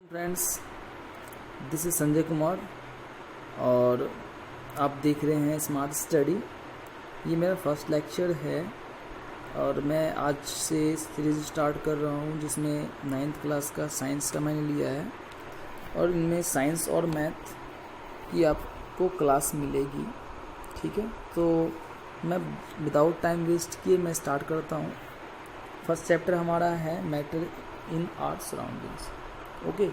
Friends, this is Sanjay Kumar और आप देख रहे हैं स्मार्ट स्टडी। ये मेरा फर्स्ट लेक्चर है और मैं आज से सीरीज़ स्टार्ट कर रहा हूँ जिसमें 9th क्लास का साइंस का मैंने लिया है और इनमें साइंस और मैथ की आपको क्लास मिलेगी। ठीक है, तो मैं विदाउट टाइम वेस्ट किए मैं स्टार्ट करता हूँ। फर्स्ट चैप्टर हमारा है matter in our surroundings. Okay,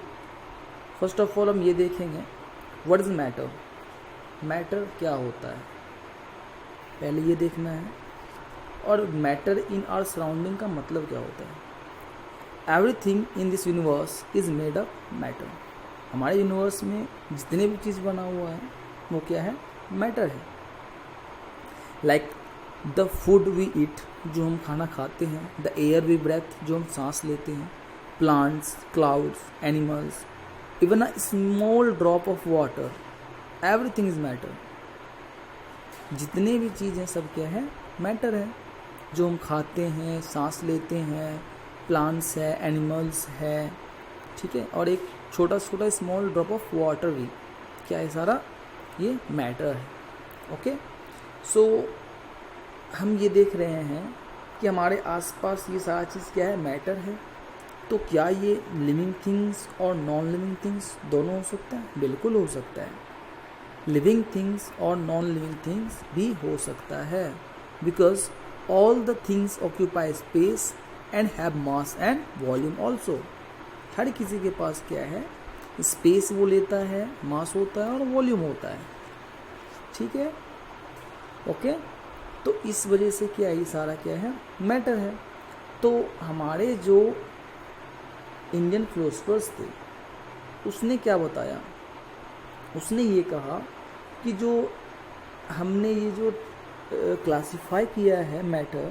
first of all हम ये देखेंगे व्हाट इज़ मैटर। मैटर क्या होता है पहले ये देखना है, और मैटर इन आवर सराउंडिंग का मतलब क्या होता है। Everything in this universe is made up matter. हमारे यूनिवर्स में जितने भी चीज़ बना हुआ है वो क्या है, मैटर है। Like the food we eat, जो हम खाना खाते हैं, द एयर वी ब्रेथ, जो हम सांस लेते हैं, plants, clouds, animals, even a small drop of water, everything is matter। जितने भी चीज़ें सब क्या है, मैटर है। जो हम खाते हैं, सांस लेते हैं, प्लांट्स है, एनिमल्स है, ठीक है, और एक छोटा छोटा स्मॉल ड्रॉप ऑफ वाटर भी क्या है, सारा ये मैटर है। ओके, सो हम ये देख रहे हैं कि हमारे आसपास ये सारा चीज़ क्या है, मैटर है। तो क्या ये लिविंग थिंग्स और नॉन लिविंग थिंग्स दोनों हो सकता है? बिल्कुल हो सकता है। लिविंग थिंग्स और नॉन लिविंग थिंग्स भी हो सकता है, because all the things occupy space and have mass and volume also. हर किसी के पास क्या है, स्पेस वो लेता है, मास होता है और वॉल्यूम होता है। ठीक है, ओके, तो इस वजह से क्या है, ये सारा क्या है, मैटर है। तो हमारे जो इंडियन फिलोसफर्स थे, उसने क्या बताया, उसने ये कहा कि जो हमने ये जो क्लासिफाई किया है मैटर,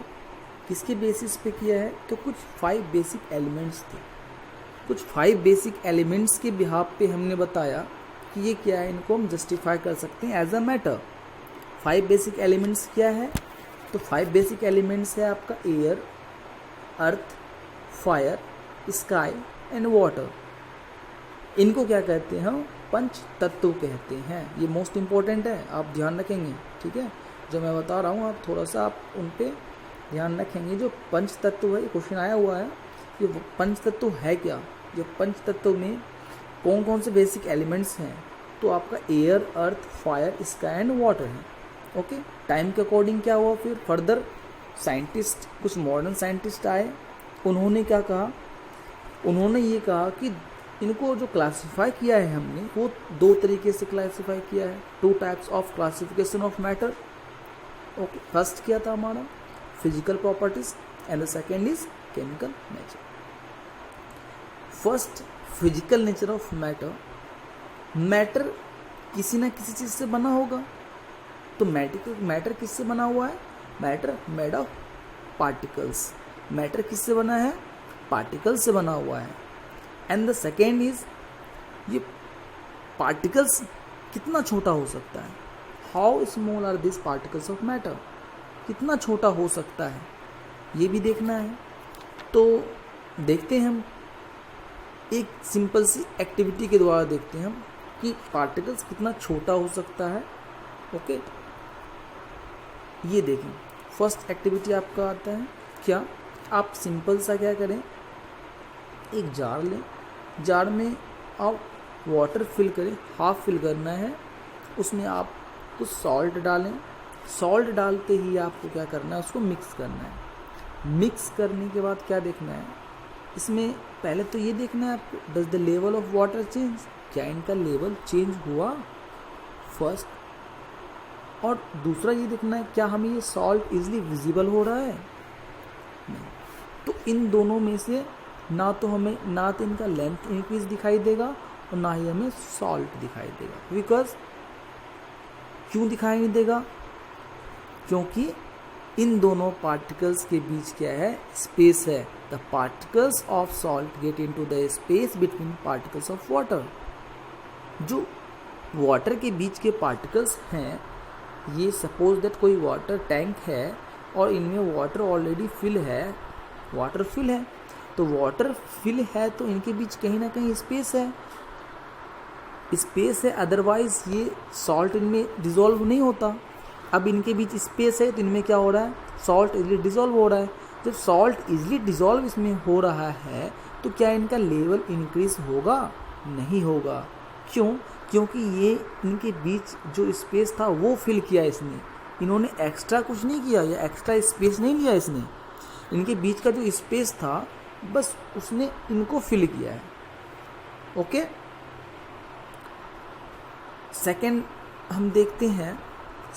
किसके बेसिस पे किया है, तो कुछ 5 बेसिक एलिमेंट्स थे। कुछ 5 बेसिक एलिमेंट्स के बिहाफ पे हमने बताया कि ये क्या है, इनको हम जस्टिफाई कर सकते हैं as a matter. 5 basic elements क्या है, तो 5 बेसिक एलिमेंट्स है आपका air, earth, fire, sky and water. इनको क्या कहते हैं, हम पंच तत्व कहते हैं। ये मोस्ट इम्पोर्टेंट है, आप ध्यान रखेंगे। ठीक है, जो मैं बता रहा हूँ आप थोड़ा सा आप उन पे ध्यान रखेंगे। जो पंच तत्व है, क्वेश्चन आया हुआ है, ये पंच तत्व है क्या, जो पंच तत्व में कौन कौन से बेसिक एलिमेंट्स हैं, तो आपका air, earth, fire, sky and water है। ओके, टाइम के अकॉर्डिंग क्या हुआ, फिर फर्दर साइंटिस्ट, कुछ मॉडर्न साइंटिस्ट आए, उन्होंने क्या कहा, उन्होंने ये कहा कि इनको जो क्लासिफाई किया है हमने, वो 2 तरीके से क्लासिफाई किया है। 2 types of classification of matter. Okay, first क्या था हमारा, physical properties and the second is chemical nature. First, physical nature of matter. Matter किसी ना किसी चीज़ से बना होगा, तो मैटर किससे बना हुआ है, matter made of particles. Matter किससे बना है, पार्टिकल से बना हुआ है। एंड द सेकेंड इज, ये पार्टिकल्स कितना छोटा हो सकता है, how small are this particles of matter, कितना छोटा हो सकता है, ये भी देखना है। तो देखते हैं हम, एक सिंपल सी एक्टिविटी के द्वारा देखते हैं हम कि पार्टिकल्स कितना छोटा हो सकता है। ओके, ये देखें, फर्स्ट एक्टिविटी आपका आता है क्या, आप सिंपल सा क्या करें, एक जार लें, जार में आप वाटर फिल करें, हाफ फिल करना है, उसमें आप कुछ सॉल्ट डालें। सॉल्ट डालते ही आपको क्या करना है, उसको मिक्स करना है। मिक्स करने के बाद क्या देखना है, इसमें पहले तो ये देखना है आपको, does the level of water change, क्या इनका लेवल चेंज हुआ फर्स्ट, और दूसरा ये देखना है क्या हमें ये सॉल्ट इजीली विजिबल हो रहा है, नहीं। तो इन दोनों में से ना तो हमें, ना तो इनका लेंथ इंक्रीज दिखाई देगा और ना ही हमें सॉल्ट दिखाई देगा। बिकॉज क्यों दिखाई नहीं देगा, क्योंकि इन दोनों पार्टिकल्स के बीच क्या है, स्पेस है। The particles of salt get into the space between particles of water. जो वाटर के बीच के पार्टिकल्स हैं, ये सपोज दैट कोई वाटर टैंक है और इनमें वाटर ऑलरेडी फिल है, वाटर फिल है, तो वाटर फिल है तो इनके बीच कहीं ना कहीं स्पेस है, अदरवाइज ये सॉल्ट इनमें डिज़ोल्व नहीं होता। अब इनके बीच स्पेस है तो इनमें क्या हो रहा है, सॉल्ट इजीली डिज़ोल्व हो रहा है। जब सॉल्ट इजीली डिज़ोल्व इसमें हो रहा है तो क्या इनका लेवल इंक्रीज होगा? नहीं होगा। क्यों? क्योंकि ये इनके बीच जो स्पेस था वो फिल किया इसने, इन्होंने एक्स्ट्रा कुछ नहीं किया या एक्स्ट्रा स्पेस नहीं लिया इसने। इनके बीच का जो स्पेस था बस उसने इनको फिल किया है। ओके, सेकंड हम देखते हैं,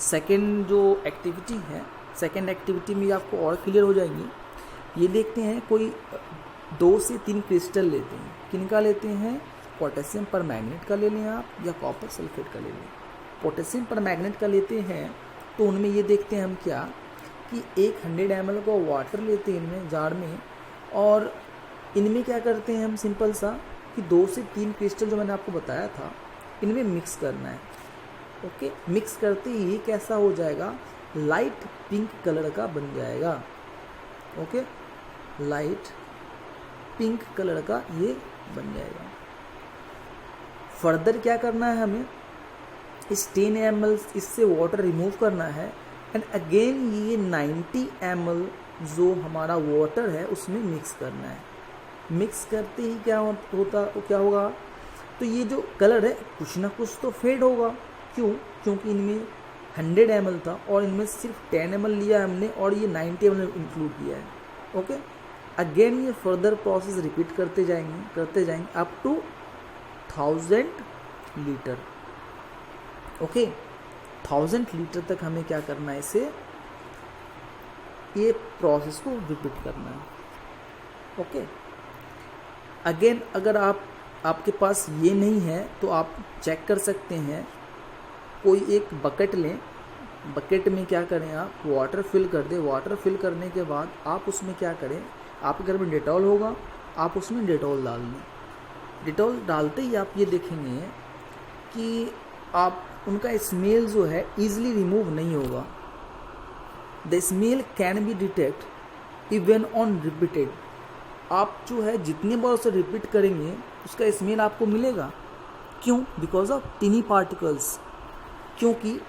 सेकंड जो एक्टिविटी है, सेकंड एक्टिविटी में आपको और क्लियर हो जाएंगी। ये देखते हैं कोई 2 से 3 क्रिस्टल लेते हैं, किनका लेते हैं? पोटेशियम परमैंगनेट का ले लें आप या कॉपर सल्फेट का ले लें। पोटेशियम परमैंगनेट का लेते हैं तो उनमें ये देखते हैं हम क्या कि 100 ml का वाटर लेते हैं इनमें जार में, और इनमें क्या करते हैं हम सिंपल सा कि 2 से 3 क्रिस्टल जो मैंने आपको बताया था इनमें मिक्स करना है। ओके, मिक्स करते ही ये कैसा हो जाएगा, लाइट पिंक कलर का बन जाएगा। ओके, लाइट पिंक कलर का ये बन जाएगा। फर्दर क्या करना है हमें, इस 10 ml इससे वाटर रिमूव करना है एंड अगेन ये 90 ml जो हमारा वाटर है उसमें मिक्स करना है। मिक्स करते ही क्या होगा, तो ये जो कलर है कुछ ना कुछ तो फेड होगा। क्यों? क्योंकि इनमें 100 ml था और इनमें सिर्फ 10 ml लिया है हमने और ये 90 ml इंक्लूड किया है। ओके, अगेन ये फर्दर प्रोसेस रिपीट करते जाएंगे up to 1000 litre. Okay, 1000 litre तक हमें क्या करना है, इसे ये प्रोसेस को रिपीट करना है। ओके, अगेन अगर आपके पास ये नहीं है तो आप चेक कर सकते हैं, कोई एक बकेट लें, बकेट में क्या करें आप वाटर फिल कर दें। वाटर फिल करने के बाद आप उसमें क्या करें, आपके घर में डेटॉल होगा, आप उसमें डेटॉल डाल दें। डेटॉल डालते ही आप ये देखेंगे कि आप उनका स्मेल जो है ईजिली रिमूव नहीं होगा। The smell can be detect even on repeated. आप जो है जितने बार उसे रिपीट करेंगे उसका स्मेल आपको मिलेगा। क्यों? बिकॉज ऑफ टिनी पार्टिकल्स, क्योंकि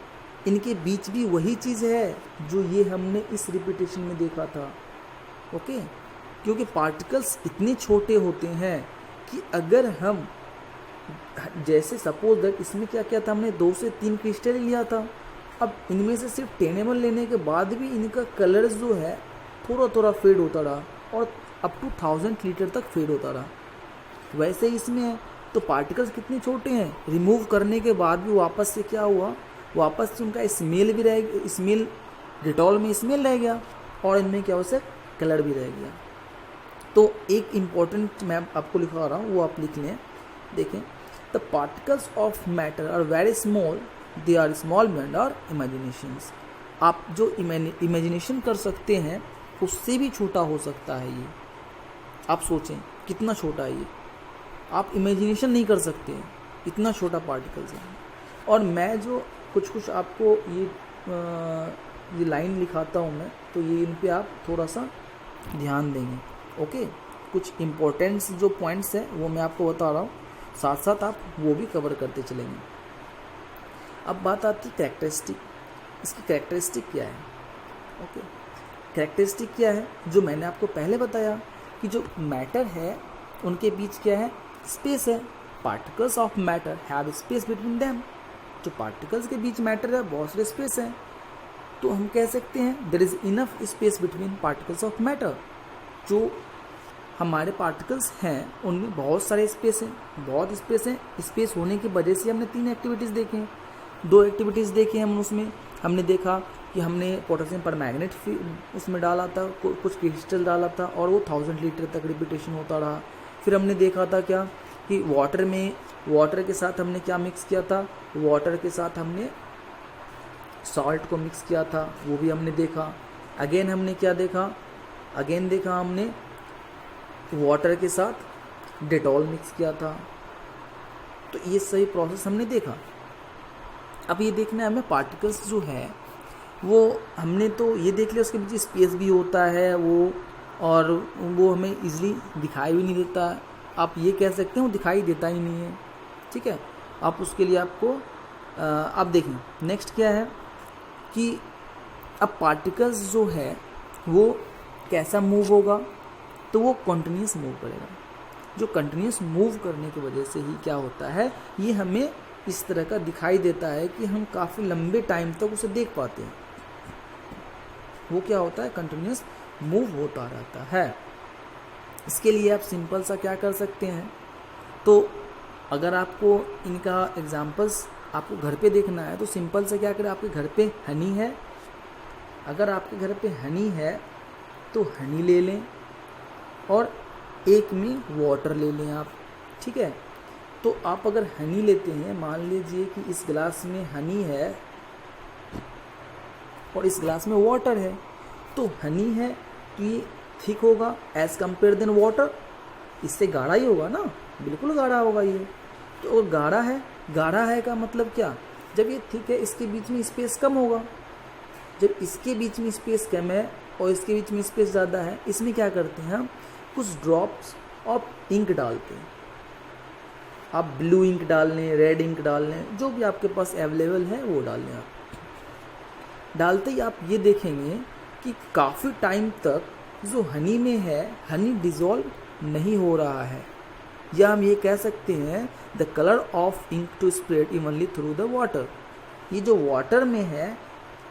इनके बीच भी वही चीज़ है जो ये हमने इस रिपीटेशन में देखा था। ओके, क्योंकि पार्टिकल्स इतने छोटे होते हैं कि अगर हम जैसे सपोज दैट इसमें क्या किया था हमने 2 से 3 क्रिस्टल लिया था, अब इनमें से सिर्फ 10 ml लेने के बाद भी इनका कलर जो है थोड़ा थोड़ा फेड होता रहा और अप टू 1000 लीटर तक फेड होता रहा। वैसे ही इसमें है, तो पार्टिकल्स कितने छोटे हैं, रिमूव करने के बाद भी वापस से क्या हुआ, वापस से उनका स्मेल भी रह गया, स्मेल डिटॉल में स्मेल रह गया और इनमें क्या हो सकता कलर भी रह गया। तो एक इम्पॉर्टेंट मैं आपको लिखवा रहा हूँ, वो आप लिख लें। देखें, the particles of matter are very small, they are small beyond our imaginations. आप जो इमेजिनेशन कर सकते हैं उससे भी छोटा हो सकता है ये। आप सोचें कितना छोटा है ये, आप इमेजिनेशन नहीं कर सकते हैं, इतना छोटा पार्टिकल्स है। और मैं जो कुछ आपको ये लाइन लिखाता हूँ मैं, तो ये इन पे आप थोड़ा सा ध्यान देंगे। ओके, कुछ इम्पोर्टेंट्स जो पॉइंट्स हैं वो मैं आपको बता रहा हूँ, साथ साथ आप वो भी कवर करते चलेंगे। अब बात आती है कैरेक्टरिस्टिक, इसकी कैरेक्टरिस्टिक क्या है। ओके, कैरेक्टरिस्टिक क्या है, जो मैंने आपको पहले बताया कि जो मैटर है उनके बीच क्या है, स्पेस है। Particles of matter have space between them. जो पार्टिकल्स के बीच मैटर है बहुत सारे स्पेस है, तो हम कह सकते हैं there is enough space between particles of matter. जो हमारे पार्टिकल्स हैं उनमें बहुत सारे स्पेस हैं, बहुत स्पेस है। स्पेस होने की वजह से हमने 3 एक्टिविटीज़ देखी हैं, 2 एक्टिविटीज़ देखी हम उसमें। हमने देखा कि हमने पोटेशियम परमैंगनेट उसमें डाला था, कुछ क्रिस्टल डाला था और वो 1000 लीटर तक रिपीटेशन होता रहा। फिर हमने देखा था क्या कि वाटर के साथ हमने क्या मिक्स किया था, वाटर के साथ हमने सॉल्ट को मिक्स किया था, वो भी हमने देखा। अगेन हमने क्या देखा, अगेन देखा हमने वाटर के साथ डेटॉल मिक्स किया था। तो ये सही प्रोसेस हमने देखा। अब ये देखना है हमें पार्टिकल्स जो है वो हमने तो ये देख लिया उसके बीच स्पेस भी होता है, वो और वो हमें इजीली दिखाई भी नहीं देता। आप ये कह सकते हैं वो दिखाई देता ही नहीं है, ठीक है। आप उसके लिए आपको आप देखें नेक्स्ट क्या है कि अब पार्टिकल्स जो है वो कैसा मूव होगा, तो वो कंटिन्यूस मूव करेगा। जो कंटिन्यूस मूव करने की वजह से ही क्या होता है, ये हमें इस तरह का दिखाई देता है कि हम काफ़ी लंबे टाइम तक उसे देख पाते हैं। वो क्या होता है, कंटिन्यूस मूव होता रहता है। इसके लिए आप सिंपल सा क्या कर सकते हैं, तो अगर आपको इनका एग्जांपल्स आपको घर पे देखना है तो सिंपल से क्या करें, आपके घर पे हनी है, अगर आपके घर पे हनी है तो हनी ले लें और एक में वाटर ले लें आप, ठीक है। तो आप अगर हनी लेते हैं, मान लीजिए कि इस गिलास में हनी है और इस गिलास में वाटर है, तो हनी है तो ये थिक होगा एज कम्पेयर देन वाटर, इससे गाढ़ा ही होगा ना, बिल्कुल गाढ़ा होगा ये। तो और गाढ़ा है का मतलब क्या, जब ये थिक है इसके बीच में स्पेस कम होगा, जब इसके बीच में स्पेस कम है और इसके बीच में स्पेस ज़्यादा है, इसमें क्या करते हैं हम कुछ ड्रॉप्स ऑफ इंक डालते हैं। आप ब्लू इंक डाल लें, रेड इंक डाल लें, जो भी आपके पास अवेलेबल है वो डाल लें। आप डालते ही आप ये देखेंगे कि काफ़ी टाइम तक जो हनी में है, हनी डिज़ोल्व नहीं हो रहा है, या हम ये कह सकते हैं the colour of ink to spread evenly through the water. ये जो वाटर में है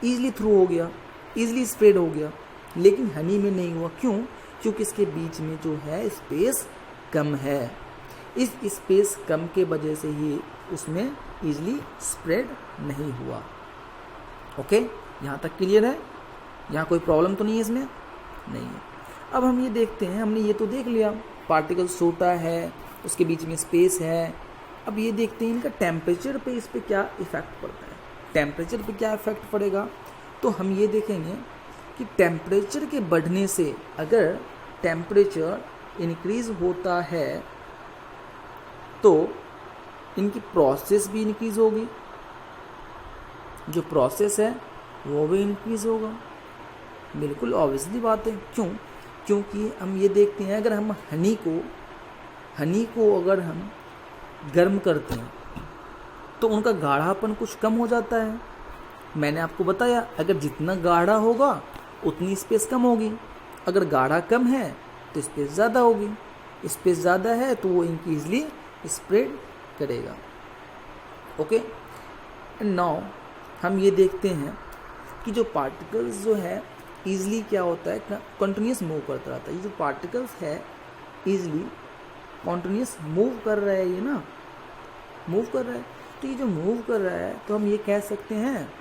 ईजिली थ्रू हो गया, ईजिली स्प्रेड हो गया, लेकिन हनी में नहीं हुआ। क्यों? क्योंकि इसके बीच में जो है स्पेस कम है। इस स्पेस कम के वजह से ही उसमें ईजिली स्प्रेड नहीं हुआ। ओके, यहाँ तक क्लियर है? यहाँ कोई प्रॉब्लम तो नहीं है इसमें? नहीं है। अब हम ये देखते हैं, हमने ये तो देख लिया पार्टिकल छोटा है, उसके बीच में स्पेस है। अब ये देखते हैं इनका टेम्परेचर पे इस पे क्या इफ़ेक्ट पड़ता है। टेम्परेचर पे क्या इफ़ेक्ट पड़ेगा, तो हम ये देखेंगे कि टेम्परेचर के बढ़ने से, अगर टेम्परेचर इंक्रीज़ होता है तो इनकी प्रोसेस भी इंक्रीज़ होगी, जो प्रोसेस है वो भी इंक्रीज़ होगा। बिल्कुल ऑब्वियसली बात है। क्यों? क्योंकि हम ये देखते हैं अगर हम हनी को अगर हम गर्म करते हैं तो उनका गाढ़ापन कुछ कम हो जाता है। मैंने आपको बताया अगर जितना गाढ़ा होगा उतनी स्पेस कम होगी, अगर गाढ़ा कम है तो स्पेस ज़्यादा होगी, स्पेस ज़्यादा है तो वो ईजिली स्प्रेड करेगा। ओके, एंड नाउ हम ये देखते हैं कि जो पार्टिकल्स जो है ईजिली क्या होता है, कंटिन्यूस मूव करता रहता है। ये जो पार्टिकल्स है ईजिली कंटिन्यूस मूव कर रहा है, ये ना मूव कर रहा है। तो ये जो मूव कर रहा है तो हम ये कह सकते हैं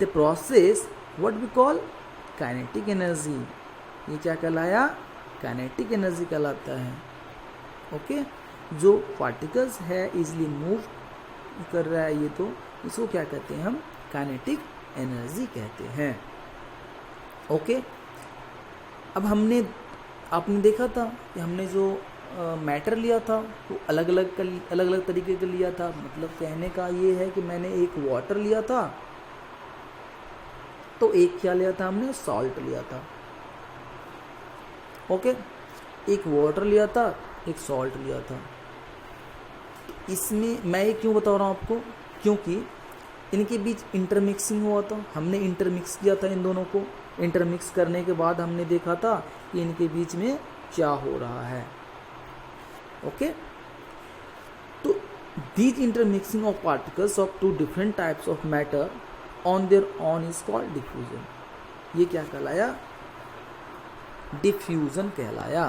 the process what we call kinetic energy. ये क्या कहलाया? काइनेटिक एनर्जी कहलाता है। ओके, जो पार्टिकल्स है इजीली मूव कर रहा है ये, तो इसको क्या कहते हैं हम? काइनेटिक एनर्जी कहते हैं। ओके, अब आपने देखा था कि हमने जो मैटर लिया था वो अलग अलग तरीके का लिया था। मतलब कहने का ये है कि मैंने एक वाटर लिया था तो एक क्या लिया था हमने? सॉल्ट लिया था। ओके, एक वाटर लिया था, एक सॉल्ट लिया था। इसमें मैं ये क्यों बता रहा हूँ आपको, क्योंकि इनके बीच इंटरमिक्सिंग हुआ था। हमने इंटरमिक्स किया था इन दोनों को। इंटरमिक्स करने के बाद हमने देखा था कि इनके बीच में क्या हो रहा है। ओके, तो these intermixing of particles of two different types of matter on their own is called diffusion। ये क्या कहलाया? डिफ्यूजन कहलाया।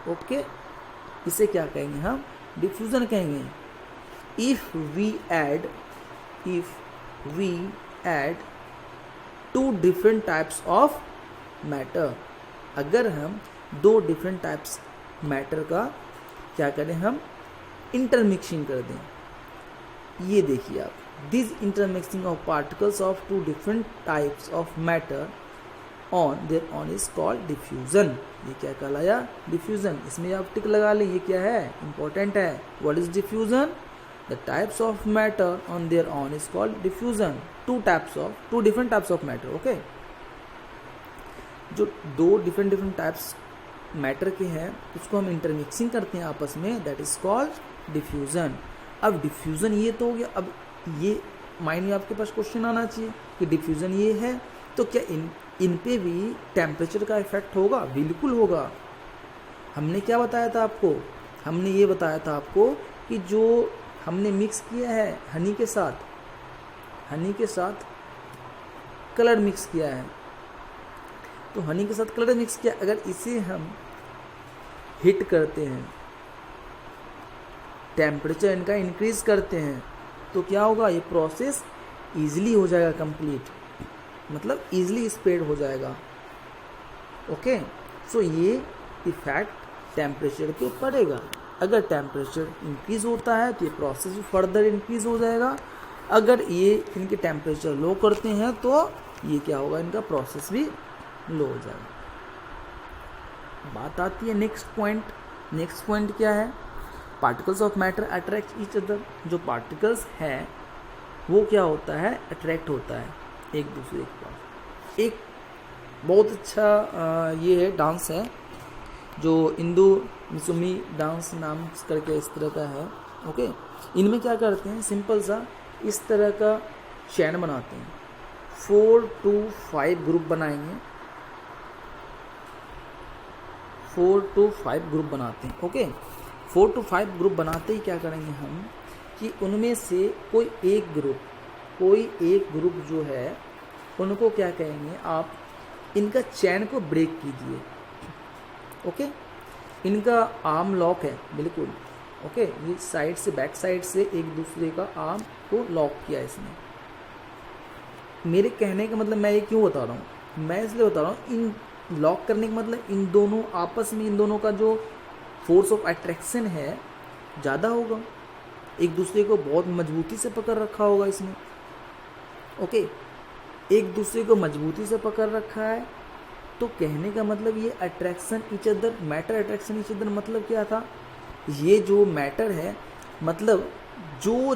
ओके, इसे क्या कहेंगे हम? डिफ्यूजन कहेंगे। If we add two different types of matter, अगर हम दो डिफरेंट टाइप्स मैटर का क्या करें, हम इंटरमिक्सिंग कर दें। ये देखिए आप, this intermixing of particles of two different types of matter on their own is called diffusion. ये क्या कहलाया? डिफ्यूजन। इसमें आप टिक लगा लें, ये क्या है? इंपॉर्टेंट है। What is diffusion? The types of matter on their own is called diffusion. Two different types of matter. Okay, जो दो डिफरेंट टाइप्स मैटर के हैं उसको हम इंटरमिक्सिंग करते हैं आपस में, दैट इज कॉल्ड डिफ्यूज़न। अब डिफ्यूज़न ये तो हो गया। अब ये माइंड में आपके पास क्वेश्चन आना चाहिए कि डिफ्यूज़न ये है तो क्या इन पे भी टेम्परेचर का इफेक्ट होगा? बिल्कुल होगा। हमने क्या बताया था आपको? हमने ये बताया था आपको कि जो हमने मिक्स किया है हनी के साथ कलर मिक्स किया है, तो हनी के साथ कलर मिक्स किया, अगर इसे हम हीट करते हैं, टेम्परेचर इनका इंक्रीज करते हैं, तो क्या होगा? ये प्रोसेस ईजिली हो जाएगा कंप्लीट, मतलब ईजिली स्प्रेड हो जाएगा। ओके, सो ये इफेक्ट टेम्परेचर पे पड़ेगा। अगर टेम्परेचर इंक्रीज होता है तो ये प्रोसेस भी फर्दर इंक्रीज हो जाएगा। अगर ये इनके टेम्परेचर लो करते हैं तो ये क्या होगा? इनका प्रोसेस भी लो हो जाएगा। बात आती है नेक्स्ट पॉइंट क्या है? Particles of matter attract each other. जो पार्टिकल्स हैं वो क्या होता है? अट्रैक्ट होता है एक दूसरे के पास। एक बहुत अच्छा ये है डांस है जो इंदु मिसुमी डांस नाम करके इस तरह का है। ओके, इनमें क्या करते हैं? सिंपल सा इस तरह का चैन बनाते हैं, 4 to 5 ग्रुप बनाएंगे, 4 to 5 ग्रुप बनाते हैं। ओके, 4 to 5 ग्रुप बनाते ही क्या करेंगे हम कि उनमें से कोई एक ग्रुप जो है उनको क्या कहेंगे? आप इनका चैन को ब्रेक कीजिए। ओके, इनका आर्म लॉक है बिल्कुल। ओके, ये साइड से बैक साइड से एक दूसरे का आर्म को लॉक किया इसने। मेरे कहने का मतलब मैं ये क्यों बता रहा हूँ? मैं इसलिए बता रहा हूँ, इन लॉक करने का मतलब इन दोनों आपस में, इन दोनों का जो फोर्स ऑफ अट्रैक्शन है ज़्यादा होगा, एक दूसरे को बहुत मजबूती से पकड़ रखा होगा इसने। ओके, एक दूसरे को मजबूती से पकड़ रखा है, तो कहने का मतलब ये attraction each other, matter attraction each other मतलब क्या था? ये जो मैटर है मतलब जो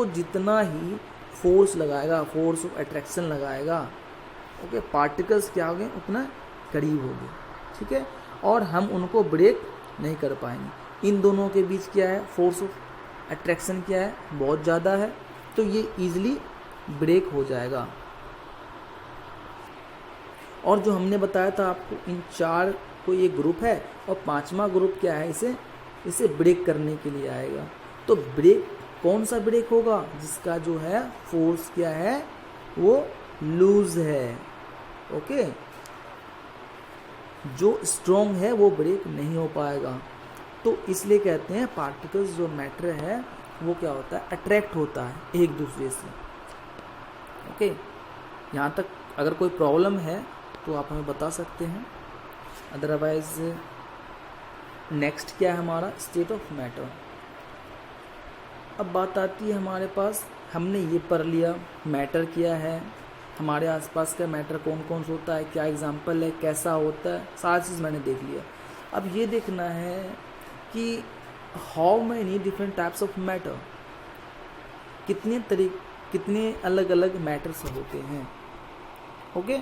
जितना ही फोर्स लगाएगा, फोर्स ऑफ अट्रैक्शन लगाएगा, ओके, पार्टिकल्स क्या हो गए? उतना करीब हो गए। ठीक है, और हम उनको ब्रेक नहीं कर पाएंगे। इन दोनों के बीच क्या है? फोर्स ऑफ अट्रैक्शन क्या है? बहुत ज़्यादा है, तो ये ईजिली ब्रेक हो जाएगा। और जो हमने बताया था आपको, इन 4 को ये ग्रुप है और 5वां ग्रुप क्या है? इसे ब्रेक करने के लिए आएगा। तो ब्रेक कौन सा ब्रेक होगा? जिसका जो है फोर्स क्या है? वो लूज है। ओके, जो स्ट्रॉन्ग है वो ब्रेक नहीं हो पाएगा। तो इसलिए कहते हैं पार्टिकल्स जो मैटर है वो क्या होता है? अट्रैक्ट होता है एक दूसरे से। ओके, यहाँ तक अगर कोई प्रॉब्लम है तो आप हमें बता सकते हैं, अदरवाइज नेक्स्ट क्या है हमारा? State of matter. अब बात आती है हमारे पास, हमने ये पढ़ लिया मैटर क्या है, हमारे आसपास का मैटर कौन कौन सा होता है, क्या एग्जाम्पल है, कैसा होता है, सारी चीज़ मैंने देख लिया। अब ये देखना है कि how many different types of matter, कितने अलग अलग मैटर्स होते हैं। ओके,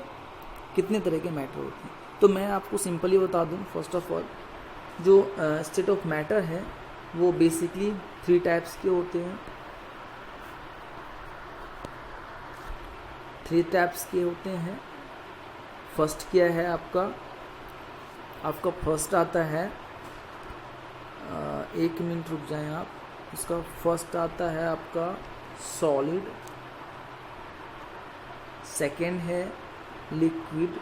कितने तरह के मैटर होते हैं। तो मैं आपको सिंपली बता दूं, फर्स्ट ऑफ ऑल जो स्टेट ऑफ मैटर है वो बेसिकली 3 टाइप्स के होते हैं। 3 टाइप्स के होते हैं। फर्स्ट क्या है आपका फर्स्ट आता है, 1 मिनट रुक जाएं आप। इसका फर्स्ट आता है आपका सॉलिड, सेकेंड है लिक्विड,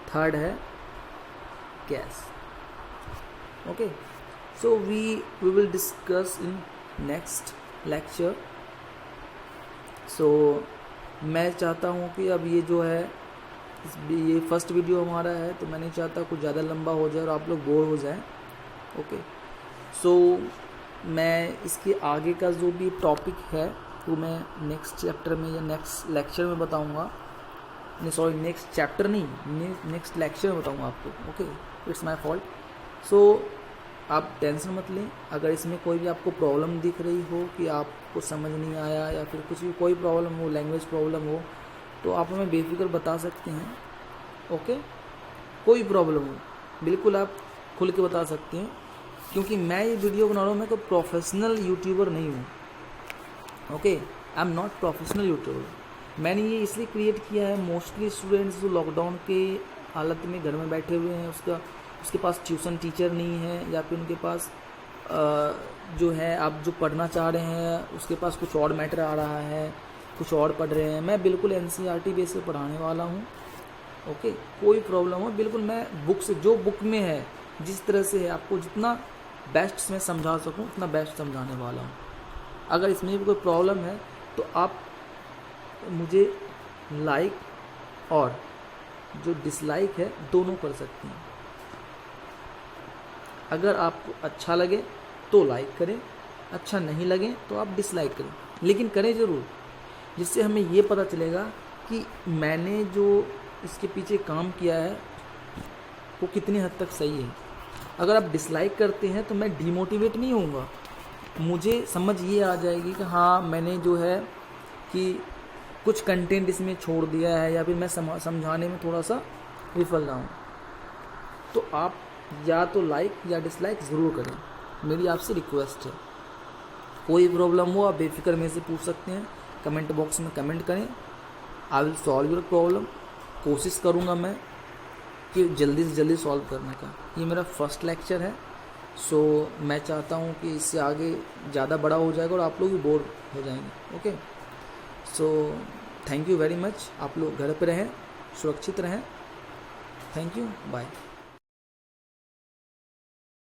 थर्ड है gas. Okay, so we will discuss in next lecture. So मैं चाहता हूँ कि अब ये जो है ये फर्स्ट वीडियो हमारा है, तो मैं नहीं चाहता कुछ ज़्यादा लंबा हो जाए और आप लोग बोर हो जाएं। ओके, सो मैं इसके आगे का जो भी टॉपिक है वो मैं नेक्स्ट चैप्टर में या नेक्स्ट लेक्चर में बताऊंगा। नहीं सॉरी, नेक्स्ट चैप्टर नहीं, नेक्स्ट लेक्चर में बताऊंगा आपको। Okay, it's my fault. So आप टेंशन मत लें। अगर इसमें कोई भी आपको प्रॉब्लम दिख रही हो कि आपको समझ नहीं आया या फिर कुछ भी कोई प्रॉब्लम हो, लैंग्वेज प्रॉब्लम हो, तो आप हमें बेफिक्र बता सकते हैं। ओके, कोई प्रॉब्लम हो बिल्कुल आप खुल के बता सकते हैं, क्योंकि मैं ये वीडियो बना रहा हूँ, मैं कोई प्रोफेशनल यूट्यूबर नहीं हूँ। Okay, I am not professional YouTuber. मैंने ये इसलिए क्रिएट किया है, मोस्टली स्टूडेंट्स जो लॉकडाउन के हालत में घर में बैठे हुए हैं, उसके पास ट्यूशन टीचर नहीं है, या फिर उनके पास जो है आप जो पढ़ना चाह रहे हैं उसके पास कुछ और मैटर आ रहा है, कुछ और पढ़ रहे हैं। मैं बिल्कुल NCERT बेस पे पढ़ाने वाला हूँ। ओके, कोई प्रॉब्लम हो बिल्कुल मैं बुक से, जो बुक में है जिस तरह से है, आपको जितना बेस्ट मैं समझा सकूँ उतना बेस्ट समझाने वाला हूँ। अगर इसमें भी कोई प्रॉब्लम है तो आप मुझे लाइक और जो डिसलाइक है दोनों कर सकते हैं। अगर आपको अच्छा लगे तो लाइक करें, अच्छा नहीं लगे तो आप डिसलाइक करें, लेकिन करें ज़रूर, जिससे हमें ये पता चलेगा कि मैंने जो इसके पीछे काम किया है वो कितनी हद तक सही है। अगर आप डिसलाइक करते हैं तो मैं डीमोटिवेट नहीं होऊंगा, मुझे समझ ये आ जाएगी कि हाँ मैंने जो है कि कुछ कंटेंट इसमें छोड़ दिया है, या फिर मैं समझाने में थोड़ा सा विफल रहा हूँ। तो आप या तो लाइक या डिसलाइक ज़रूर करें, मेरी आपसे रिक्वेस्ट है। कोई प्रॉब्लम हो आप बेफिक्र में से पूछ सकते हैं, कमेंट बॉक्स में कमेंट करें, I will solve your problem. कोशिश करूँगा मैं कि जल्दी से जल्दी सॉल्व करने का। ये मेरा फर्स्ट लेक्चर है, सो मैं चाहता हूँ कि इससे आगे ज़्यादा बड़ा हो जाएगा और आप लोग भी बोर हो जाएंगे। Okay, so thank you very much. आप लोग घर पे रहें, सुरक्षित रहें। Thank you, bye.